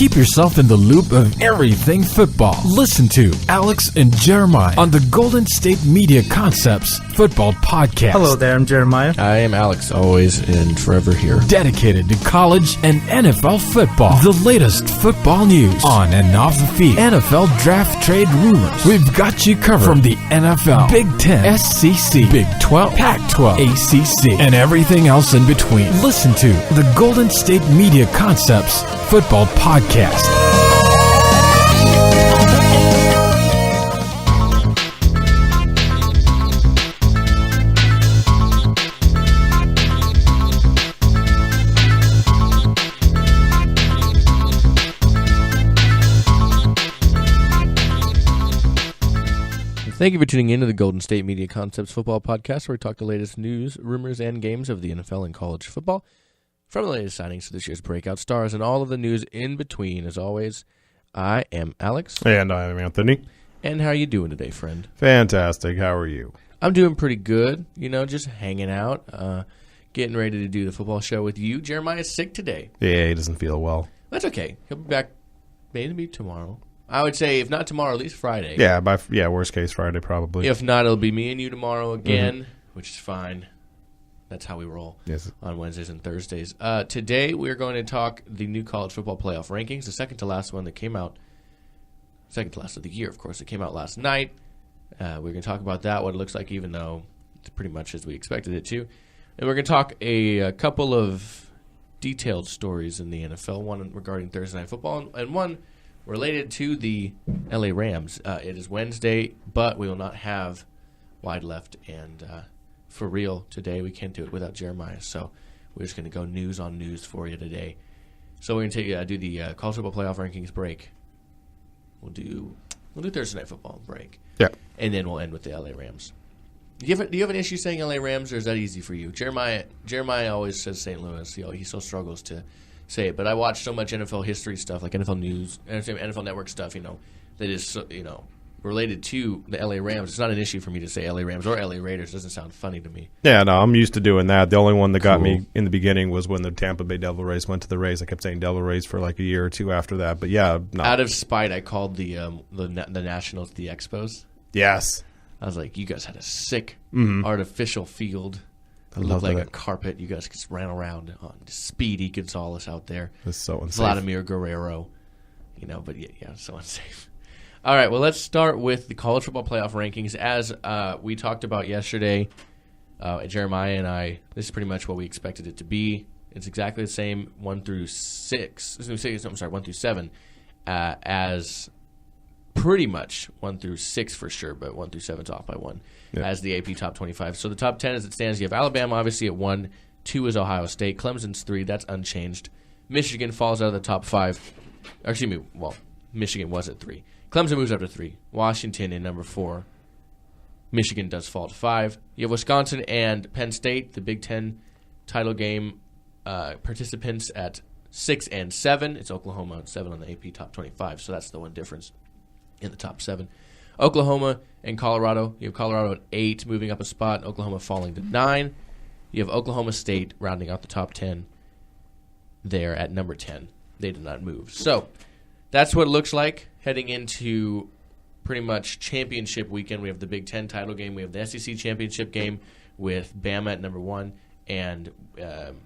Keep yourself in the loop of everything football. Listen to Alex and Jeremiah on the Golden State Media Concepts Football Podcast. Hello there, I'm Jeremiah. I am Alex, always and forever here. Dedicated to college and NFL football. The latest football news on and off the field. NFL draft trade rumors. We've got you covered from the NFL, Big Ten, SEC, Big 12, Pac-12, ACC, and everything else in between. Listen to the Golden State Media Concepts Football Podcast. Thank you for tuning in to the Golden State Media Concepts Football Podcast, where we talk the latest news, rumors, and games of the NFL and college football, from the latest signings to this year's breakout stars, and all of the news in between. As always, I am Alex. And I am Anthony. And how are you doing today, friend? Fantastic. How are you? I'm doing pretty good. You know, just hanging out, getting ready to do the football show with you. Jeremiah's sick today. Yeah, he doesn't feel well. That's okay. He'll be back maybe tomorrow. I would say, if not tomorrow, at least Friday. Yeah, worst case Friday probably. If not, it'll be me and you tomorrow again, which is fine. That's how we roll on Wednesdays and Thursdays. Today, we're going to talk the new college football playoff rankings, the second to last one that came out, second to last of the year, of course. It came out last night. We're going to talk about that, what it looks like, even though it's pretty much as we expected it to. And we're going to talk a couple of detailed stories in the NFL, one regarding Thursday Night Football and one related to the LA Rams. It is Wednesday, but we will not have Wide Left and For Real today. We can't do it without Jeremiah, so we're just going to go news on news for you today. So we're going to do the college football playoff rankings break. We'll do Thursday Night Football break. Yeah. And then we'll end with the LA Rams. Do you have an issue saying LA Rams, or is that easy for you? Jeremiah always says St. Louis. He still struggles to say it, but I watch so much NFL history stuff, like NFL News, NFL Network stuff, that is, related to the LA Rams. It's not an issue for me to say LA Rams or LA Raiders. It doesn't sound funny to me. Yeah, no, I'm used to doing that. The only one that got me in the beginning was when the Tampa Bay Devil Rays went to the Rays. I kept saying Devil Rays for like a year or two after that, but yeah. No. Out of spite, I called the Nationals the Expos. Yes. I was like, you guys had a sick artificial field. It looked like a carpet. You guys just ran around on Speedy Gonzalez out there. It's so unsafe. Vladimir Guerrero. But yeah, so unsafe. All right, well, let's start with the college football playoff rankings. As we talked about yesterday, Jeremiah and I, this is pretty much what we expected it to be. It's exactly the same 1 through 7, as pretty much 1 through 6 for sure, but 1 through 7's off by 1 as the AP Top 25. So the top 10 as it stands, you have Alabama obviously at 1, 2 is Ohio State, Clemson's 3, that's unchanged. Michigan falls out of the top 5. Michigan was at 3. Clemson moves up to 3. Washington in number 4. Michigan does fall to 5. You have Wisconsin and Penn State, the Big Ten title game participants at 6 and 7. It's Oklahoma at 7 on the AP Top 25, so that's the one difference in the top 7. Oklahoma and Colorado. You have Colorado at 8, moving up a spot. Oklahoma falling to 9. You have Oklahoma State rounding out the top 10 there at number 10. They did not move. So that's what it looks like heading into pretty much championship weekend. We have the Big Ten title game. We have the SEC championship game with Bama at number 1 and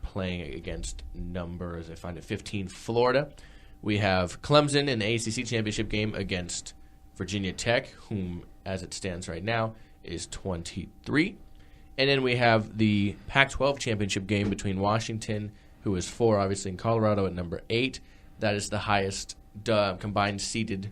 playing against number, as I find it, 15, Florida. We have Clemson in the ACC championship game against Virginia Tech, whom, as it stands right now, is 23. And then we have the Pac-12 championship game between Washington, who is 4, obviously, and Colorado at number 8. That is the highest combined seeded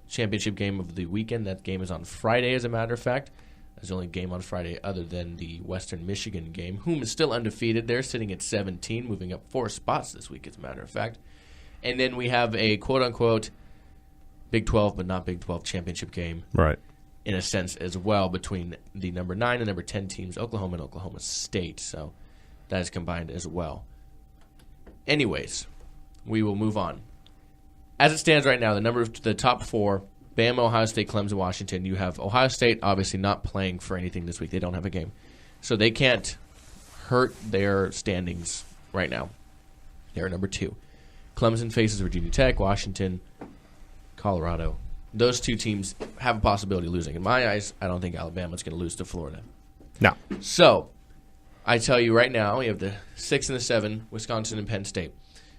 championship game of the weekend. That game is on Friday, as a matter of fact. That's the only game on Friday other than the Western Michigan game, whom is still undefeated. They're sitting at 17, moving up 4 spots this week, as a matter of fact. And then we have a quote-unquote Big 12, but not Big 12 championship game. Right. In a sense as well, between the number 9 and number 10 teams, Oklahoma and Oklahoma State. So that is combined as well. Anyways, we will move on. As it stands right now, the top 4, Bama, Ohio State, Clemson, Washington. You have Ohio State obviously not playing for anything this week. They don't have a game. So they can't hurt their standings right now. They're number 2. Clemson faces Virginia Tech, Washington, Colorado. Those two teams have a possibility of losing. In my eyes, I don't think Alabama's going to lose to Florida. No. So, I tell you right now, you have the 6 and the 7, Wisconsin and Penn State.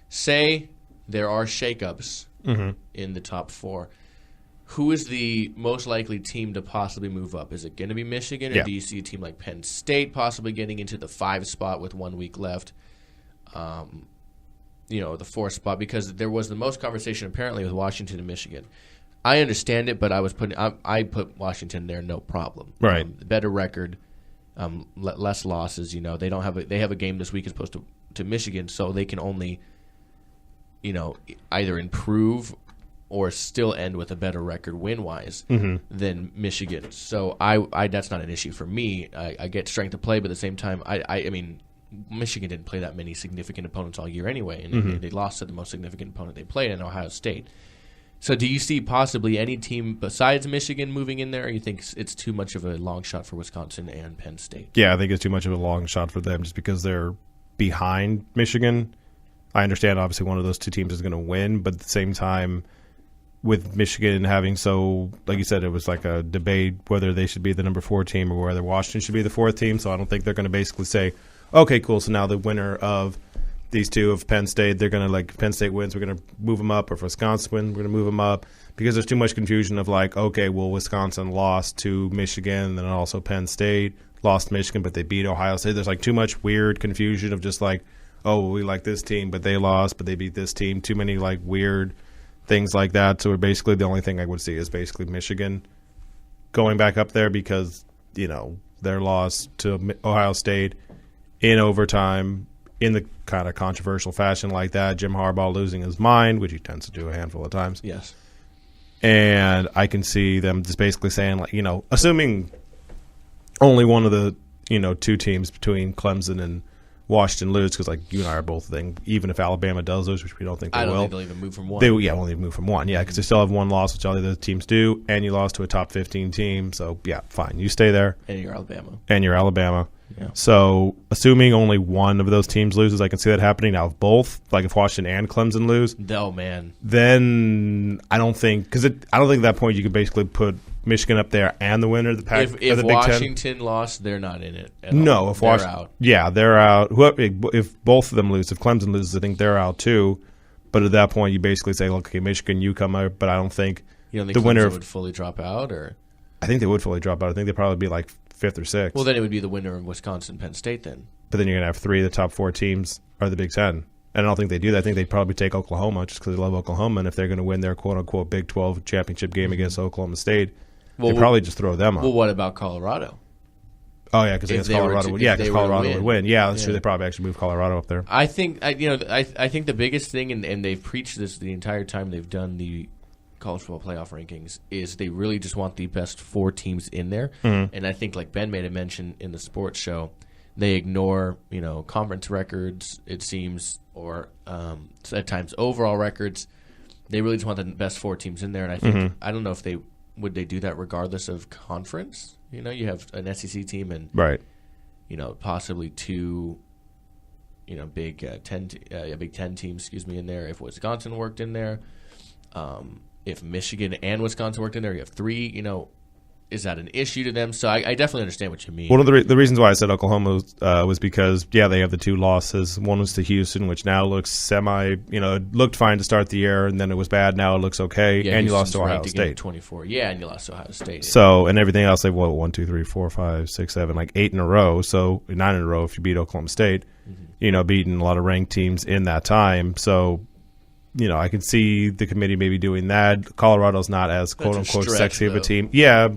Say there are shakeups in the top 4. Who is the most likely team to possibly move up? Is it going to be Michigan, or do you see a team like Penn State possibly getting into the 5 spot with 1 week left? The 4 spot, because there was the most conversation apparently with Washington and Michigan. I understand it, but I put Washington there, no problem. Right, better record, less losses. They don't have they have a game this week as opposed to Michigan, so they can only either improve or still end with a better record win-wise than Michigan. So I that's not an issue for me. I get strength of play, but at the same time, I mean, Michigan didn't play that many significant opponents all year anyway, and they lost to the most significant opponent they played in Ohio State. So do you see possibly any team besides Michigan moving in there, or you think it's too much of a long shot for Wisconsin and Penn State? Yeah, I think it's too much of a long shot for them just because they're behind Michigan. I understand obviously one of those two teams is going to win, but at the same time, with Michigan having like you said, it was like a debate whether they should be the number 4 team or whether Washington should be the 4th team. So I don't think they're going to basically say, okay, cool, so now the winner of these two of Penn State, they're going to, if Penn State wins, we're going to move them up, or if Wisconsin wins, we're going to move them up, because there's too much confusion of okay, well, Wisconsin lost to Michigan, and then also Penn State lost to Michigan, but they beat Ohio State. There's too much weird confusion of just we like this team, but they lost, but they beat this team. Too many weird things like that. So basically the only thing I would see is basically Michigan going back up there because, their loss to Ohio State in overtime in the kind of controversial fashion like that. Jim Harbaugh losing his mind, which he tends to do a handful of times. Yes. And I can see them just basically saying, assuming only one of the, 2 teams between Clemson and Washington lose, because you and I are both thinking, even if Alabama does lose, which we don't think they will. I don't think they'll even move from 1. They won't even move from 1, because they still have 1 loss, which all the other teams do, and you lost to a top 15 team. So, fine. You stay there. And you're Alabama. Yeah. So, assuming only one of those teams loses, I can see that happening. Now, if both, if Washington and Clemson lose, oh man, then I don't think, because I don't think at that point you could basically put Michigan up there and the winner of the Pac. If the Big Washington lost, they're not in it. No, if they're Washington, out. Yeah, they're out. If both of them lose, if Clemson loses, I think they're out too. But at that point, you basically say, "Look, okay, Michigan, you come out." But I don't think the Clemson winner would fully drop out, or I think they would fully drop out. I think they'd probably be 5th or 6th. Well, then it would be the winner of Wisconsin, Penn State then. But then you're going to have 3 of the top 4 teams are the Big Ten. And I don't think they do that. I think they'd probably take Oklahoma just because they love Oklahoma. And if they're going to win their quote-unquote Big 12 championship game against Oklahoma State, they'd probably just throw them up. Well, what about Colorado? Oh, yeah, because Colorado would win. Yeah, that's true. They probably actually move Colorado up there. I think I think the biggest thing, and they've preached this the entire time they've done the college football playoff rankings, is they really just want the best 4 teams in there. And I think, like Ben made a mention in the sports show, they ignore conference records, it seems, or at times overall records. They really just want the best 4 teams in there, and I think I don't know if they would do that regardless of conference. You have an SEC team and possibly 2 Big Ten teams, in there. If Wisconsin worked in there. If Michigan and Wisconsin worked in there, you have 3. Is that an issue to them? So I definitely understand what you mean. One of the reasons why I said Oklahoma was because, they have the 2 losses. One was to Houston, which now looks it looked fine to start the year, and then it was bad. Now it looks okay, and you lost to Ohio State. 24. Yeah, and you lost to Ohio State. So, and everything else, 1, 2, 3, 4, 5, 6, 7, 8 in a row. So 9 in a row if you beat Oklahoma State. Beating a lot of ranked teams in that time. So, I can see the committee maybe doing that. Colorado's not as quote-unquote sexy of a team. Yeah,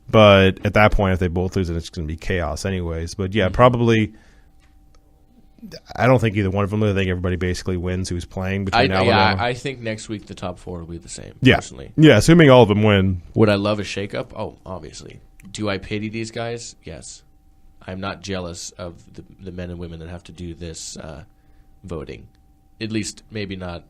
but at that point, if they both lose, it's going to be chaos anyways. But, probably I don't think either one of them. I think everybody basically wins who's playing between Alabama. Yeah, I think next week the top 4 will be the same, personally. Yeah, assuming all of them win. Would I love a shakeup? Oh, obviously. Do I pity these guys? Yes. I'm not jealous of the men and women that have to do this voting. At least maybe not.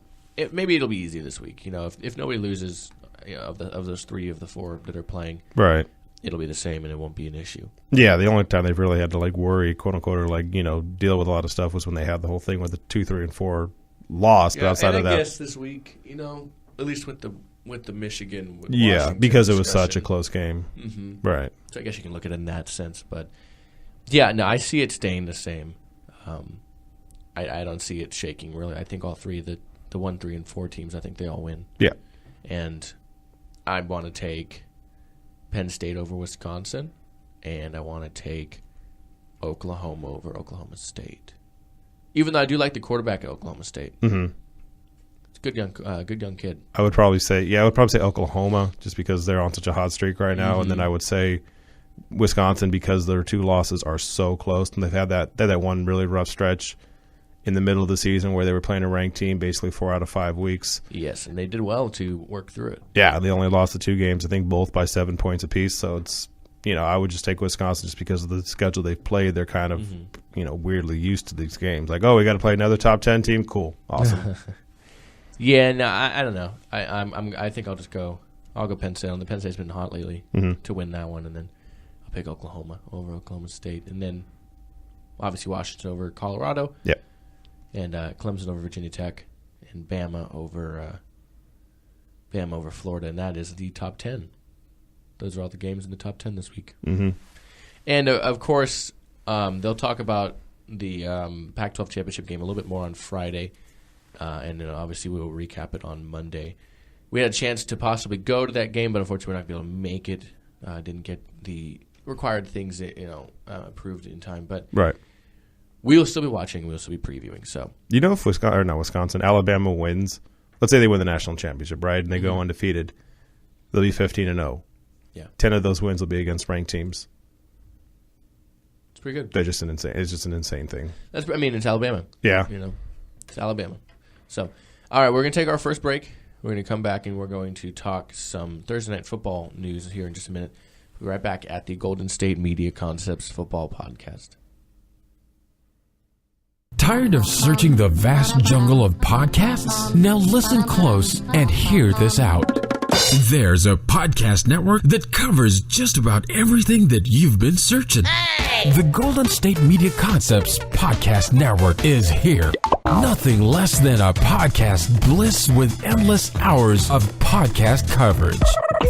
Maybe it'll be easy this week. If nobody loses of those 3 of the 4 that are playing, right, it'll be the same and it won't be an issue. Yeah, the only time they've really had to worry, quote unquote, or deal with a lot of stuff was when they had the whole thing with the 2, 3, and 4 lost. But outside of that, I guess this week, at least with the Michigan, with because it discussion. was such a close game, right? So I guess you can look at it in that sense, but yeah, no, I see it staying the same. I don't see it shaking really. I think all three, the 1, 3, and 4 teams, I think they all win. Yeah, and I want to take Penn State over Wisconsin, and I want to take Oklahoma over Oklahoma State. Even though I do like the quarterback at Oklahoma State. Mm-hmm. It's a good young kid. I would probably say Oklahoma just because they're on such a hot streak right now, and then I would say Wisconsin because their 2 losses are so close, and they've had that one really rough stretch in the middle of the season where they were playing a ranked team basically 4 out of 5 weeks. Yes, and they did well to work through it. Yeah, they only lost the 2 games, I think both by 7 points apiece, so it's, I would just take Wisconsin just because of the schedule they've played. They're kind of, weirdly used to these games. Like, we got to play another top 10 team? Cool. Awesome. Yeah, no, I don't know. I think I'll go Penn State. The Penn State's been hot lately to win that one, and then I'll pick Oklahoma over Oklahoma State, and then obviously Washington over Colorado. Yep. And Clemson over Virginia Tech, and Bama over Florida, and that is the top 10. Those are all the games in the top 10 this week. Mm-hmm. And of course, they'll talk about the Pac-12 championship game a little bit more on Friday, and then obviously we will recap it on Monday. We had a chance to possibly go to that game, but unfortunately we're not going to be able to make it. Didn't get the required things approved in time, but right. We will still be watching. We will still be previewing. So, if Wisconsin, Alabama wins. Let's say they win the national championship, right? And they go undefeated. They'll be 15-0. Yeah, 10 of those wins will be against ranked teams. It's pretty good. It's just an insane thing. It's Alabama. Yeah, it's Alabama. So, all right, we're gonna take our first break. We're gonna come back and we're going to talk some Thursday night football news here in just a minute. We'll be right back at the Golden State Media Concepts Football Podcast. Tired of searching the vast jungle of podcasts? Now listen close and hear this out. There's a podcast network that covers just about everything that you've been searching. Hey! The Golden State Media Concepts Podcast Network is here. Nothing less than a podcast bliss with endless hours of podcast coverage.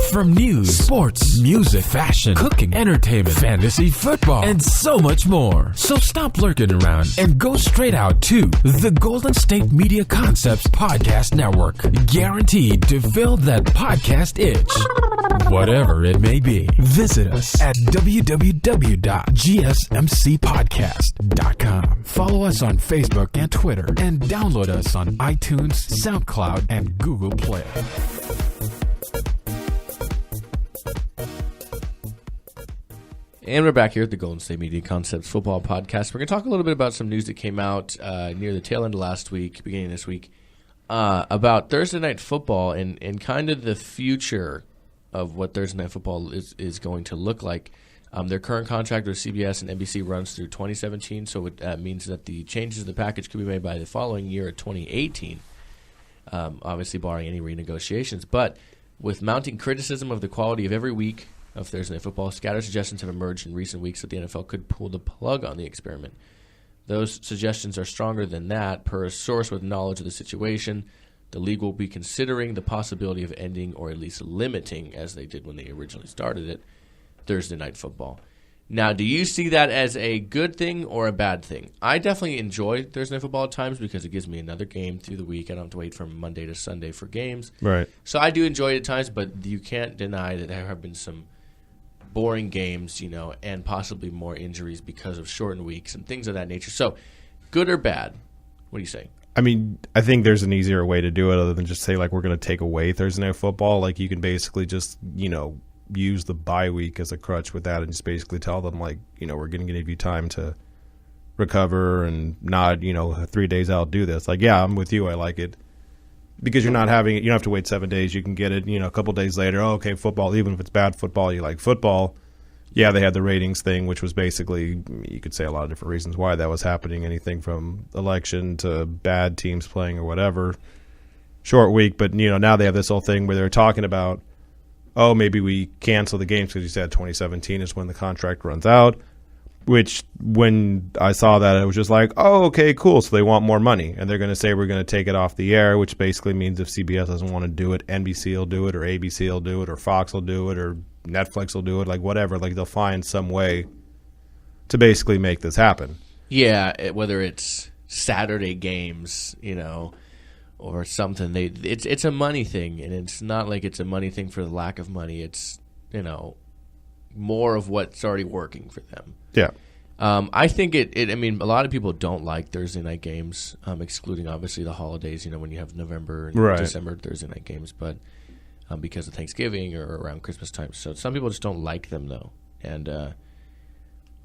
From news, sports, music, fashion, cooking, entertainment, fantasy, football, and so much more. So stop lurking around and go straight out to the Golden State Media Concepts Podcast Network. Guaranteed to fill that podcast itch. Whatever it may be. Visit us at www.gsmcpodcast.com. Follow us on Facebook and Twitter, and download us on iTunes, SoundCloud, and Google Play. And we're back here at the Golden State Media Concepts Football Podcast. We're going to talk a little bit about some news that came out near the tail end of last week, beginning of this week, about Thursday Night Football and kind of the future of what Thursday Night Football is going to look like. Their current contract with CBS and NBC runs through 2017, so it means that the changes to the package could be made by the following year of 2018, obviously barring any renegotiations. But with mounting criticism of the quality of every week of Thursday Night Football, scattered suggestions have emerged in recent weeks that the NFL could pull the plug on the experiment. Those suggestions are stronger than that. Per a source with knowledge of the situation, the league will be considering the possibility of ending or at least limiting, as they did when they originally started it, Thursday Night Football. Now, do you see that as a good thing or a bad thing? I definitely enjoy Thursday Night Football at times because it gives me another game through the week. I don't have to wait from Monday to Sunday for games. Right. So I do enjoy it at times, but you can't deny that there have been some boring games, and possibly more injuries because of shortened weeks and things of that nature. So, good or bad? What do you say? I think there's an easier way to do it other than just say, like, we're going to take away Thursday Night Football. Like, you can basically just, use the bye week as a crutch with that and just basically tell them, like, we're going to give you time to recover and not, 3 days out, do this. Like, yeah, I'm with you. I like it. Because you're not having it, you don't have to wait 7 days. You can get it, a couple days later. Oh, okay, football. Even if it's bad football, you like football. Yeah, they had the ratings thing, which was basically, you could say a lot of different reasons why that was happening. Anything from election to bad teams playing or whatever. Short week, but now they have this whole thing where they're talking about, maybe we cancel the games because you said 2017 is when the contract runs out. Which, when I saw that, it was just like, oh, okay, cool. So they want more money. And they're going to say we're going to take it off the air, which basically means if CBS doesn't want to do it, NBC will do it, or ABC will do it, or Fox will do it, or Netflix will do it, like whatever. Like they'll find some way to basically make this happen. Yeah, whether it's Saturday games, or something. It's a money thing, and it's not like it's a money thing for the lack of money. It's, more of what's already working for them. Yeah. I think I mean, a lot of people don't like Thursday night games, excluding obviously the holidays, when you have November and December Thursday night games, but because of Thanksgiving or around Christmas time. So some people just don't like them, though. And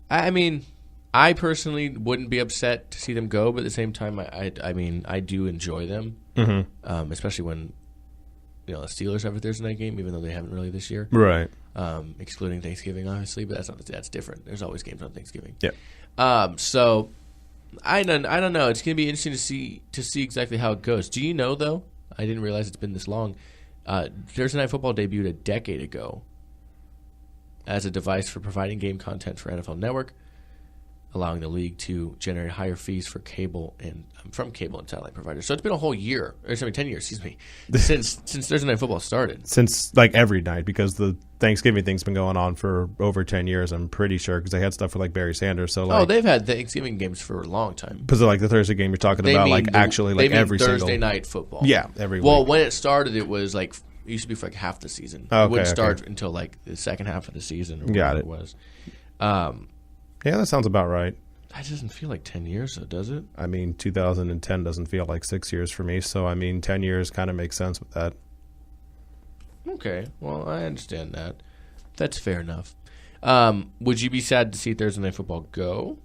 I mean, I personally wouldn't be upset to see them go, but at the same time, I mean, I do enjoy them, especially when the Steelers have a Thursday night game, even though they haven't really this year, right? Excluding Thanksgiving, obviously, but that's different. There's always games on Thanksgiving. Yeah. So I don't know. It's going to be interesting to see exactly how it goes. Do you know though? I didn't realize it's been this long. Thursday Night Football debuted a decade ago as a device for providing game content for NFL Network, allowing the league to generate higher fees for cable and from cable and satellite providers. So it's been a whole year, 10 years, since Thursday Night Football started. Since like every night, because the Thanksgiving thing's been going on for over 10 years, I'm pretty sure, because they had stuff for like Barry Sanders. So they've had Thanksgiving games for a long time. Because like the Thursday game you're talking about, like actually like every Thursday night football. Yeah, every week. Well, when it started, it was like it used to be for like half the season. Okay, it wouldn't start until like the second half of the season. Or Got whatever it. Was. Yeah, that sounds about right. That doesn't feel like 10 years, though, does it? I mean, 2010 doesn't feel like 6 years for me, so I mean, 10 years kind of makes sense with that. Okay, well, I understand that. That's fair enough. Would you be sad to see Thursday Night Football go?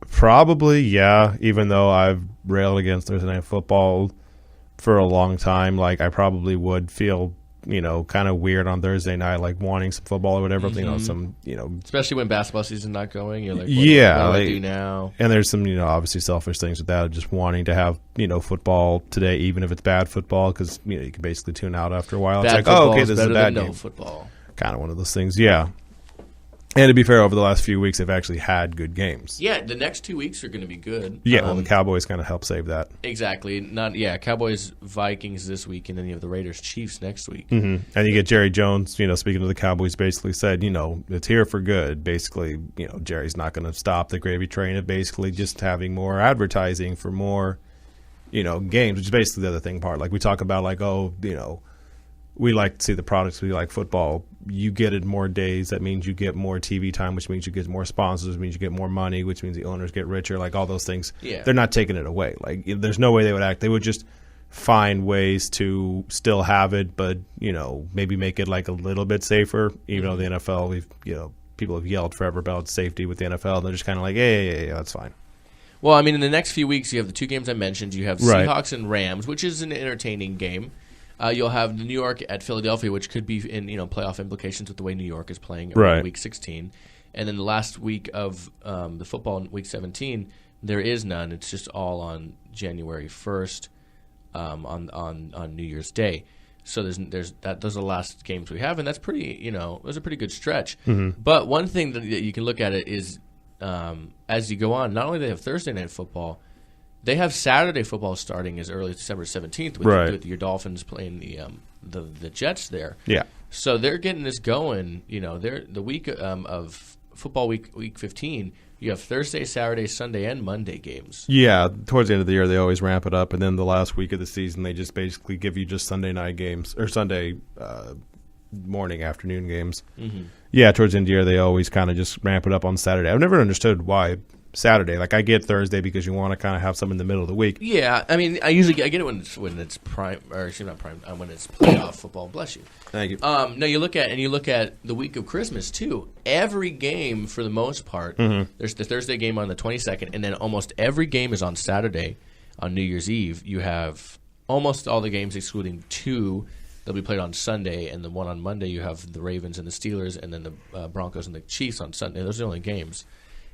Probably, yeah. Even though I've railed against Thursday Night Football for a long time, like I probably would feel, kind of weird on Thursday night, like wanting some football or whatever. Especially when basketball season's not going, you're like, what do I do now? And there's some, obviously selfish things with that, just wanting to have, football today, even if it's bad football, because you can basically tune out after a while. Bad it's like, oh, okay, this is a bad game. game. No football. Kind of one of those things, yeah. And to be fair, over the last few weeks, they've actually had good games. Yeah, the next 2 weeks are going to be good. Yeah, well, the Cowboys kind of help save that. Exactly. Cowboys, Vikings this week, and then you have the Raiders, Chiefs next week. Mm-hmm. And you get Jerry Jones, speaking to the Cowboys, basically said, it's here for good. Basically, Jerry's not going to stop the gravy train of basically just having more advertising for more, games, which is basically the other thing part. Like we talk about, like, we like to see the products. We like football. You get it more days. That means you get more TV time, which means you get more sponsors, which means you get more money, which means the owners get richer. Like all those things. Yeah. They're not taking it away. Like there's no way they would act. They would just find ways to still have it, but maybe make it like a little bit safer. Even though the NFL, people have yelled forever about safety with the NFL. And they're just kind of like, yeah, that's fine. Well, I mean, in the next few weeks, you have the two games I mentioned. You have Seahawks and Rams, which is an entertaining game. You'll have New York at Philadelphia, which could be in playoff implications with the way New York is playing in Week 16. And then the last week of the football in Week 17, there is none. It's just all on January 1st on New Year's Day. So those are the last games we have, and that's pretty. Those are a pretty good stretch. Mm-hmm. But one thing that you can look at it is as you go on. Not only do they have Thursday night football. They have Saturday football starting as early as December 17th with your Dolphins playing the Jets there. Yeah. So they're getting this going. They're the week of football week 15. You have Thursday, Saturday, Sunday, and Monday games. Yeah. Towards the end of the year, they always ramp it up, and then the last week of the season, they just basically give you just Sunday night games or Sunday morning, afternoon games. Mm-hmm. Yeah. Towards the end of the year, they always kind of just ramp it up on Saturday. I've never understood why Saturday. Like I get Thursday because you want to kind of have some in the middle of the week. Yeah, I mean, I get it when it's prime, or actually not prime, when it's playoff football. Bless you. Thank you. No, you look at the week of Christmas too. Every game for the most part, there's the Thursday game on the 22nd, and then almost every game is on Saturday. On New Year's Eve, you have almost all the games excluding two. They'll be played on Sunday, and the one on Monday you have the Ravens and the Steelers, and then the Broncos and the Chiefs on Sunday. Those are the only games.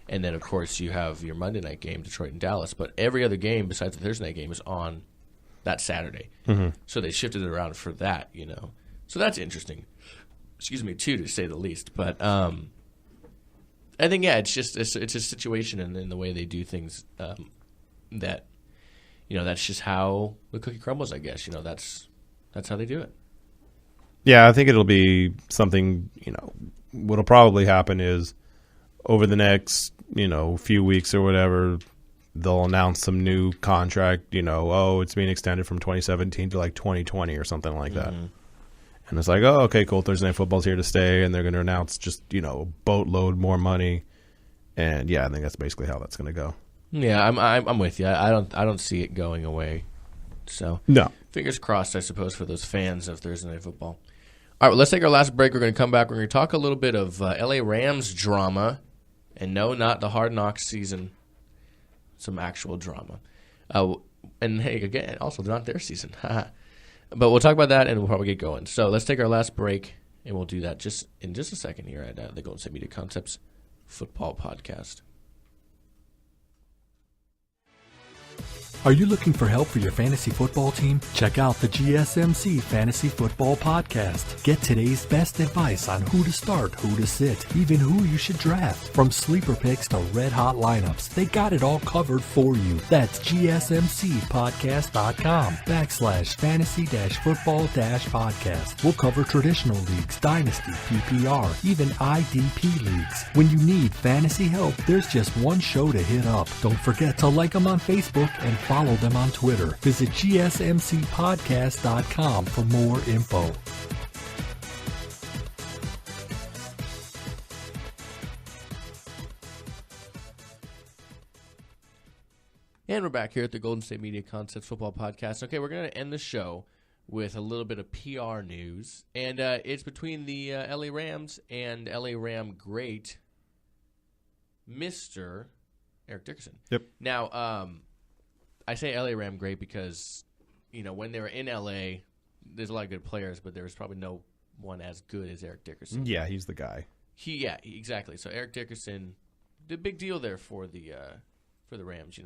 And then, of course, you have your Monday night game, Detroit and Dallas. But every other game besides the Thursday night game is on that Saturday. Mm-hmm. So they shifted it around for that, So that's interesting. Excuse me, too, to say the least. But I think it's just it's a situation in the way they do things that that's just how the cookie crumbles. I guess that's how they do it. Yeah, I think it'll be something. What'll probably happen is over the next few weeks or whatever, they'll announce some new contract. It's being extended from 2017 to like 2020 or something like that. And it's like, oh, okay, cool. Thursday Night Football's here to stay, and they're going to announce just a boatload more money, and yeah, I think that's basically how that's going to go. Yeah, I'm with you. I don't see it going away. So no, fingers crossed, I suppose, for those fans of Thursday Night Football. All right, well, let's take our last break. We're going to come back. We're going to talk a little bit of LA Rams drama, and no, not the Hard Knocks season. Some actual drama, and hey, again, also not their season. But we'll talk about that, and we'll probably get going. So let's take our last break, and we'll do that in just a second here at the Golden State Media Concepts Football Podcast. Are you looking for help for your fantasy football team? Check out the GSMC Fantasy Football Podcast. Get today's best advice on who to start, who to sit, even who you should draft. From sleeper picks to red-hot lineups, they got it all covered for you. That's gsmcpodcast.com/fantasy-football-podcast. We'll cover traditional leagues, dynasty, PPR, even IDP leagues. When you need fantasy help, there's just one show to hit up. Don't forget to like them on Facebook and follow them on Twitter. Visit gsmcpodcast.com for more info. And we're back here at the Golden State Media Concepts Football Podcast. Okay, we're going to end the show with a little bit of PR news. And it's between the LA Rams and LA Ram great Mr. Eric Dickerson. Yep. Now, I say LA Ram great because, when they were in LA, there's a lot of good players, but there was probably no one as good as Eric Dickerson. Yeah, he's the guy. Exactly. So Eric Dickerson, the big deal there for the Rams.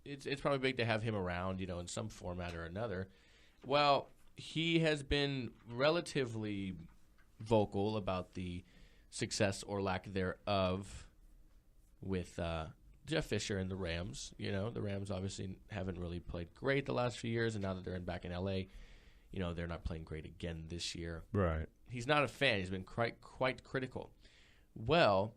It's probably big to have him around, in some format or another. Well, he has been relatively vocal about the success or lack thereof with Jeff Fisher and the Rams. The Rams obviously haven't really played great the last few years, and now that they're back in L.A., they're not playing great again this year. Right. He's not a fan. He's been quite critical. Well,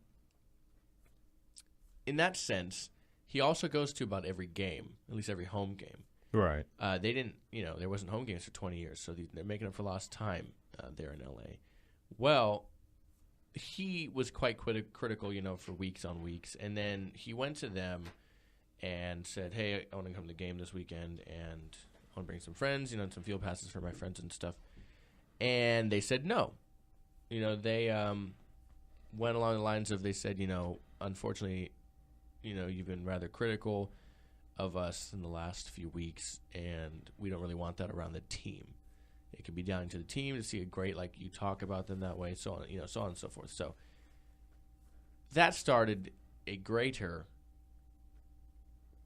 in that sense, he also goes to about every game, at least every home game. Right. They didn't, there wasn't home games for 20 years, so they're making up for lost time there in L.A. Well, he was quite critical, for weeks on weeks. And then he went to them and said, hey, I want to come to the game this weekend, and I want to bring some friends, and some field passes for my friends and stuff. And they said no. They went along the lines of, they said, unfortunately, you've been rather critical of us in the last few weeks, and we don't really want that around the team. It could be down to the team to see it great, like you talk about them that way, so on, so on and so forth. So that started a greater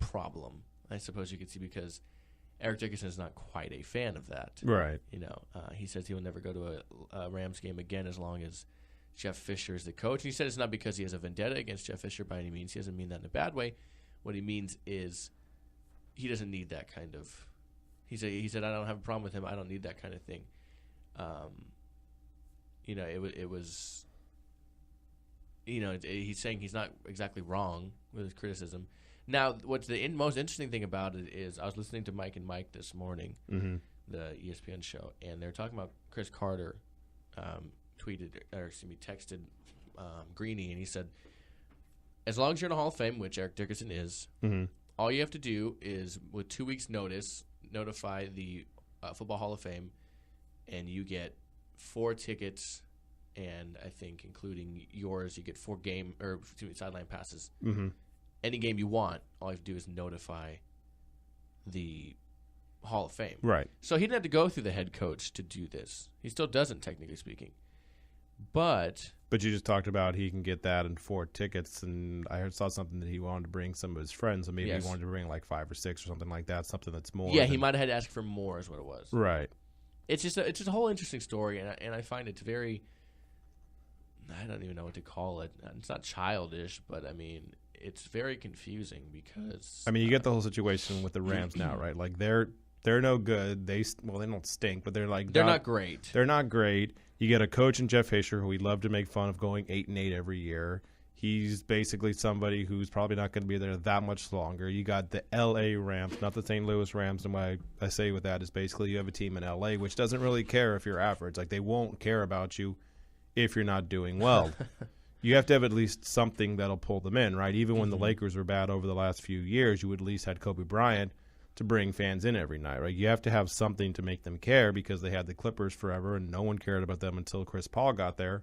problem, I suppose you could see, because Eric Dickerson is not quite a fan of that. Right. He says he will never go to a Rams game again as long as Jeff Fisher is the coach. And he said it's not because he has a vendetta against Jeff Fisher by any means. He doesn't mean that in a bad way. What he means is he doesn't need that kind of. He said I don't have a problem with him. I don't need that kind of thing. It was. He's saying he's not exactly wrong with his criticism. Now, what's the most interesting thing about it is I was listening to Mike and Mike this morning, the ESPN show, and they're talking about Chris Carter texted Greeny, and he said, as long as you're in the Hall of Fame, which Eric Dickerson is, all you have to do is, with 2 weeks' notice, notify the Football Hall of Fame, and you get 4 tickets, and I think including yours, you get 4 sideline passes. Any game you want, all you have to do is notify the Hall of Fame. Right. So he didn't have to go through the head coach to do this. He still doesn't, technically speaking. But you just talked about he can get that and 4 tickets, and I saw something that he wanted to bring some of his friends, and maybe he wanted to bring like 5 or 6 or something like that, something that's more. Yeah, he might have had to ask for more is what it was. Right. It's just a whole interesting story, and I find it very I don't even know what to call it. It's not childish, but I mean, it's very confusing because I mean, you get the whole situation with the Rams now, right? Like they're no good. They don't stink, but they're not great. They're not great. You get a coach in Jeff Fisher who we'd love to make fun of going 8-8 every year. He's basically somebody who's probably not going to be there that much longer. You got the L.A. Rams, not the St. Louis Rams. And what I say with that is basically you have a team in L.A. which doesn't really care if you're average. Like they won't care about you if you're not doing well. You have to have at least something that'll pull them in, right? Even when the Lakers were bad over the last few years, you at least had Kobe Bryant to bring fans in every night, right? You have to have something to make them care because they had the Clippers forever and no one cared about them until Chris Paul got there.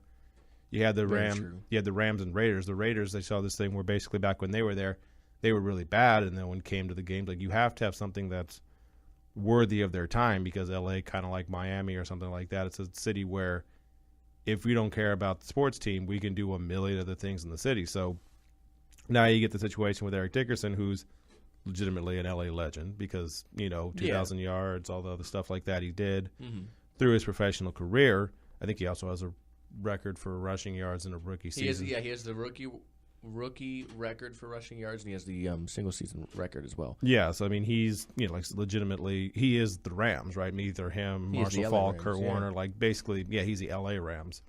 You had the Rams and Raiders. The Raiders, they saw this thing where basically back when they were there, they were really bad, and then when it came to the games, like you have to have something that's worthy of their time because LA, kind of like Miami or something like that, it's a city where if we don't care about the sports team, we can do a million other things in the city. So now you get the situation with Eric Dickerson, who's legitimately an LA legend because, 2,000 yards, all the other stuff like that he did through his professional career. I think he also has a record for rushing yards in a rookie season. He has the rookie record for rushing yards, and he has the single season record as well. Yeah, so I mean, he's legitimately he is the Rams, right? Either him, Marshall Faulk, Kurt Warner, basically, he's the LA Rams.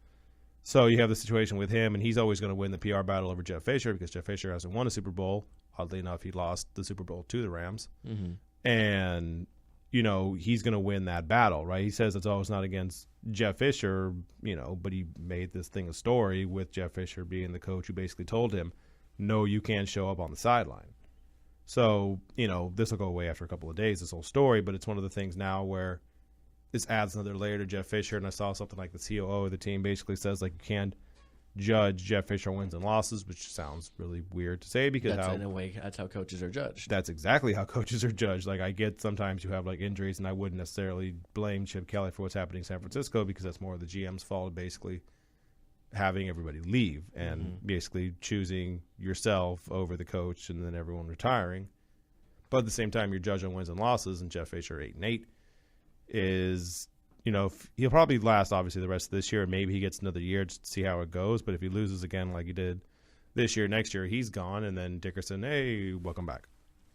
So you have the situation with him, and he's always going to win the PR battle over Jeff Fisher because Jeff Fisher hasn't won a Super Bowl. Oddly enough, he lost the Super Bowl to the Rams, and he's going to win that battle, right? He says it's always not against Jeff Fisher, but he made this thing a story with Jeff Fisher being the coach who basically told him, no, you can't show up on the sideline. So, this will go away after a couple of days, this whole story, but it's one of the things now where this adds another layer to Jeff Fisher, and I saw something like the COO of the team basically says, you can't judge Jeff Fisher wins and losses, which sounds really weird to say because in a way, that's how coaches are judged. That's exactly how coaches are judged. I get sometimes you have injuries, and I wouldn't necessarily blame Chip Kelly for what's happening in San Francisco because that's more of the GM's fault, basically having everybody leave and basically choosing yourself over the coach and then everyone retiring. But at the same time, you're judged on wins and losses, and Jeff Fisher 8-8 is. He'll probably last, obviously, the rest of this year. Maybe he gets another year just to see how it goes. But if he loses again like he did this year, next year, he's gone. And then Dickerson, hey, welcome back.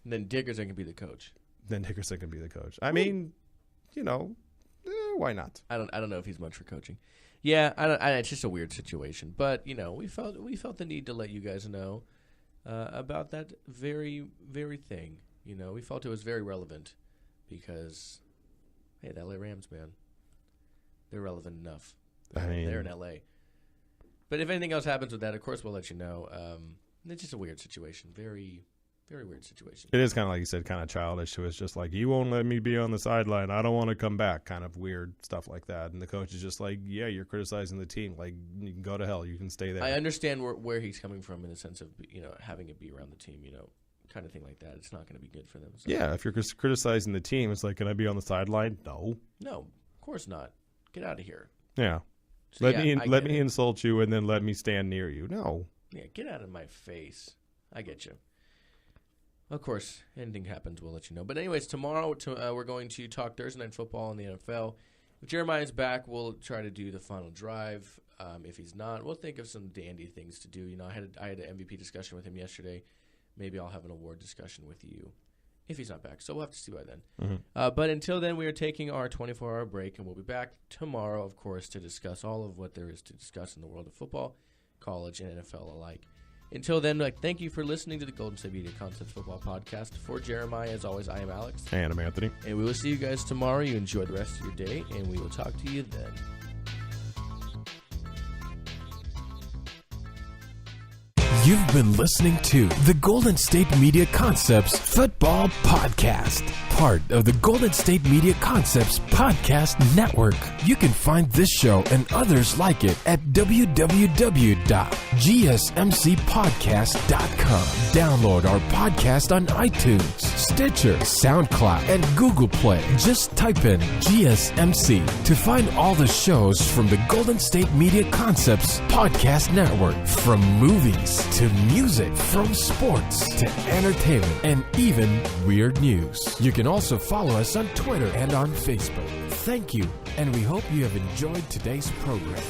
And then Dickerson can be the coach. I mean, why not? I don't know if he's much for coaching. Yeah, it's just a weird situation. But, we felt the need to let you guys know about that very, very thing. We felt it was very relevant because, hey, the LA Rams, man. They're relevant enough. They're in L.A. But if anything else happens with that, of course, we'll let you know. It's just a weird situation. Very, very weird situation. It is kind of like you said, kind of childish. So it's just you won't let me be on the sideline. I don't want to come back. Kind of weird stuff like that. And the coach is just you're criticizing the team. You can go to hell. You can stay there. I understand where he's coming from in the sense of, having it be around the team, kind of thing like that. It's not going to be good for them. So. Yeah, if you're criticizing the team, it's can I be on the sideline? No, of course not. Get out of here. Yeah. So let me insult you and then let me stand near you. No. Yeah, get out of my face. I get you. Of course, anything happens, we'll let you know. But anyways, tomorrow we're going to talk Thursday Night Football in the NFL. If Jeremiah's back, we'll try to do the final drive. If he's not, we'll think of some dandy things to do. I had an MVP discussion with him yesterday. Maybe I'll have an award discussion with you if he's not back. So we'll have to see by then. But until then, we are taking our 24-hour break, and we'll be back tomorrow, of course, to discuss all of what there is to discuss in the world of football, college, and NFL alike. Until then, thank you for listening to the Golden State Media Concepts Football Podcast. For Jeremiah, as always, I am Alex. And I'm Anthony. And we will see you guys tomorrow. You enjoy the rest of your day, and we will talk to you then. You've been listening to the Golden State Media Concepts Football Podcast, part of the Golden State Media Concepts Podcast Network. You can find this show and others like it at www.gsmcpodcast.com. Download our podcast on iTunes, Stitcher, SoundCloud, and Google Play. Just type in GSMC to find all the shows from the Golden State Media Concepts Podcast Network, from movies to music, from sports to entertainment, and even weird news. You can also follow us on Twitter and on Facebook. Thank you, and we hope you have enjoyed today's program.